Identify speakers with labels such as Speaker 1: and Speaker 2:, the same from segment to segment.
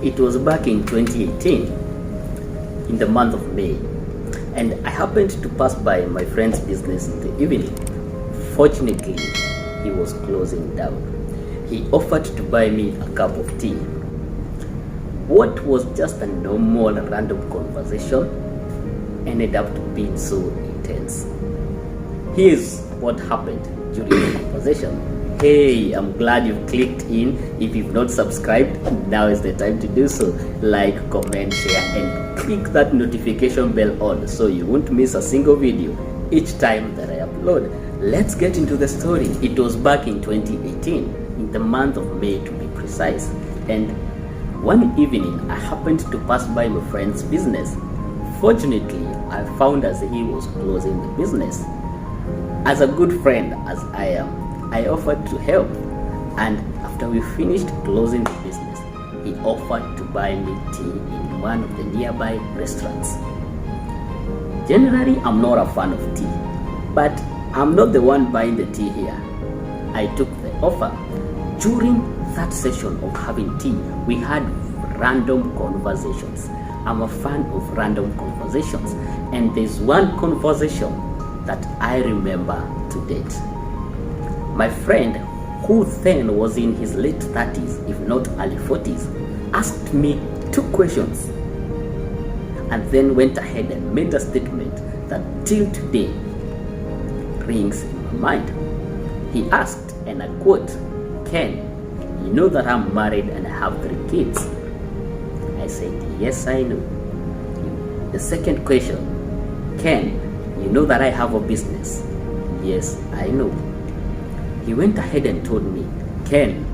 Speaker 1: It was back in 2018, in the month of May, and I happened to pass by my friend's business in the evening. Fortunately, he was closing down. He offered to buy me a cup of tea. What was just a normal random conversation ended up being so intense. Here's what happened during the conversation. Hey, I'm glad you've clicked in. If you've not subscribed, now is the time to do so. Like, comment, share, and click that notification bell on so you won't miss a single video each time that I upload. Let's get into the story. It was back in 2018, in the month of May to be precise. And one evening, I happened to pass by my friend's business. Fortunately, I found as he was closing the business. As a good friend as I am, I offered to help, and after we finished closing the business, he offered to buy me tea in one of the nearby restaurants. Generally, I'm not a fan of tea, but I'm not the one buying the tea here. I took the offer. During that session of having tea, we had random conversations. I'm a fan of random conversations, and there's one conversation that I remember to date. My friend, who then was in his late 30s, if not early 40s, asked me 2 questions and then went ahead and made a statement that till today rings in my mind. He asked, and I quote, "Ken, you know that I'm married and I have 3 kids?" I said, "Yes, I know." The second question, "Ken, you know that I have a business?" "Yes, I know." He went ahead and told me, "Ken,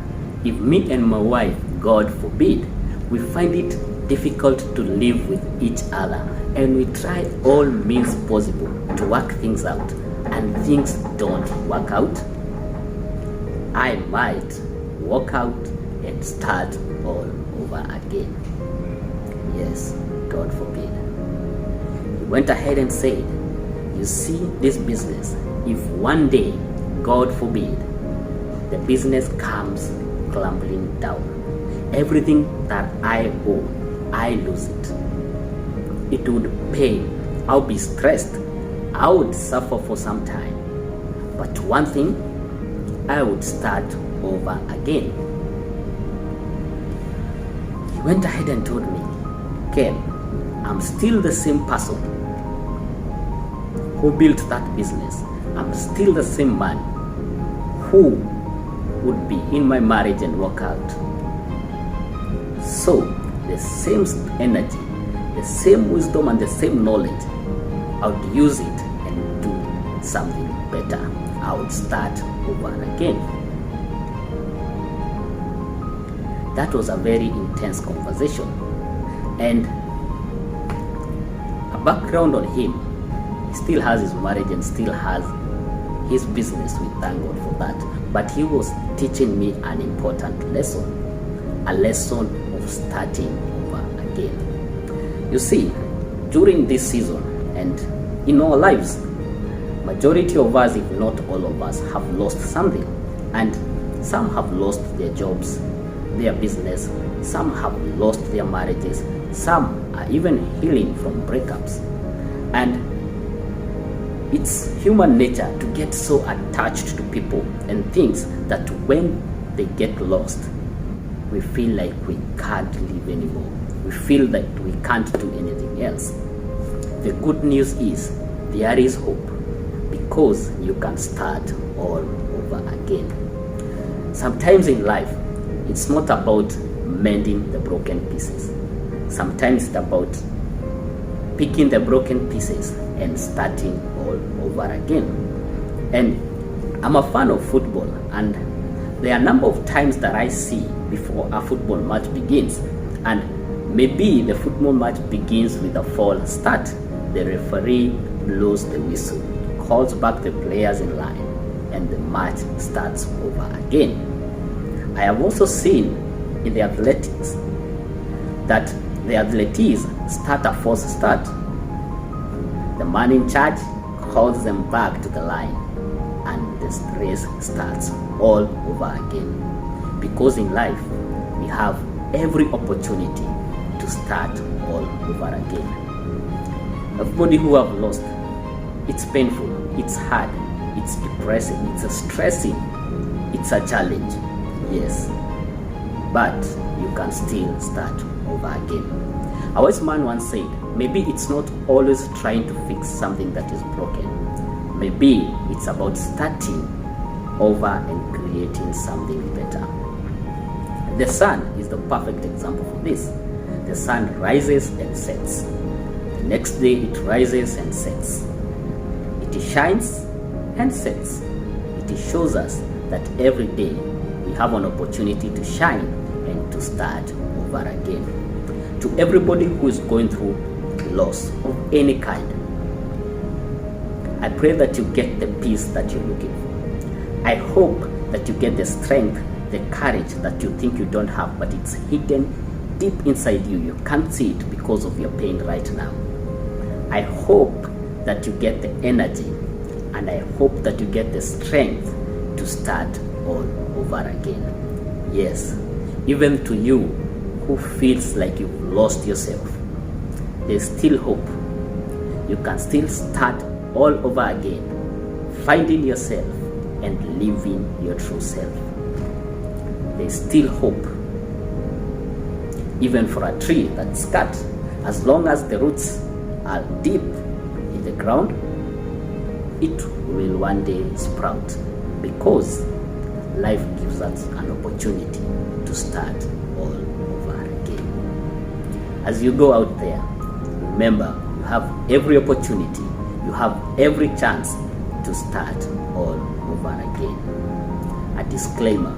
Speaker 1: if me and my wife, God forbid, we find it difficult to live with each other and we try all means possible to work things out and things don't work out, I might walk out and start all over again." Yes, God forbid. He went ahead and said, "You see this business, if one day, God forbid, the business comes crumbling down, everything that I own, I lose it. It would pain, I'll be stressed, I would suffer for some time. But one thing, I would start over again." He went ahead and told me, "Ken, I'm still the same person who built that business. I'm still the same man who would be in my marriage and walk out. So the same energy, the same wisdom and the same knowledge, I would use it and do something better. I would start over again." That was a very intense conversation, and a background on him. He still has his marriage and still has his business. We thank God for that. But he was teaching me an important lesson, a lesson of starting over again. You see, during this season and in our lives, majority of us, if not all of us, have lost something. And some have lost their jobs, their business, some have lost their marriages, some are even healing from breakups. And it's human nature to get so attached to people and things that when they get lost, we feel like we can't live anymore. We feel that we can't do anything else. The good news is there is hope, because you can start all over again. Sometimes in life, it's not about mending the broken pieces. Sometimes it's about picking the broken pieces and starting all over again. And I'm a fan of football, and there are a number of times that I see before a football match begins, and maybe the football match begins with a false start. The referee blows the whistle, calls back the players in line, and the match starts over again. I have also seen in the athletics that the athletes start a false start. The man in charge calls them back to the line, and the race starts all over again. Because in life, we have every opportunity to start all over again. Everybody who have lost, it's painful, it's hard, it's depressing, it's stressing, it's a challenge, yes, but you can still start over again. A wise man once said, maybe it's not always trying to fix something that is broken. Maybe it's about starting over and creating something better. The sun is the perfect example for this. The sun rises and sets. The next day it rises and sets. It shines and sets. It shows us that every day we have an opportunity to shine and to start over again. To everybody who is going through loss of any kind, I pray that you get the peace that you're looking for. I hope that you get the strength, the courage that you think you don't have, but it's hidden deep inside you. You can't see it because of your pain right now. I hope that you get the energy, and I hope that you get the strength to start all over again. Yes, even to you who feels like you've lost yourself, there's still hope. You can still start all over again, finding yourself and living your true self. There's still hope, even for a tree that's cut. As long as the roots are deep in the ground, it will one day sprout, because life gives us an opportunity to start all over again. As you go out there, remember, you have every opportunity, you have every chance to start all over again. A disclaimer: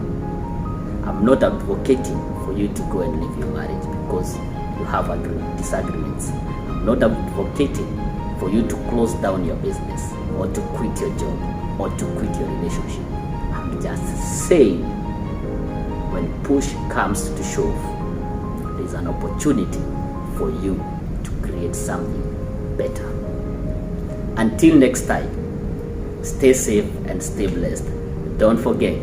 Speaker 1: I'm not advocating for you to go and leave your marriage because you have disagreements. I'm not advocating for you to close down your business or to quit your job or to quit your relationship. I'm just saying, when push comes to shove, there's an opportunity for you to create something better. Until next time, stay safe and stay blessed. Don't forget,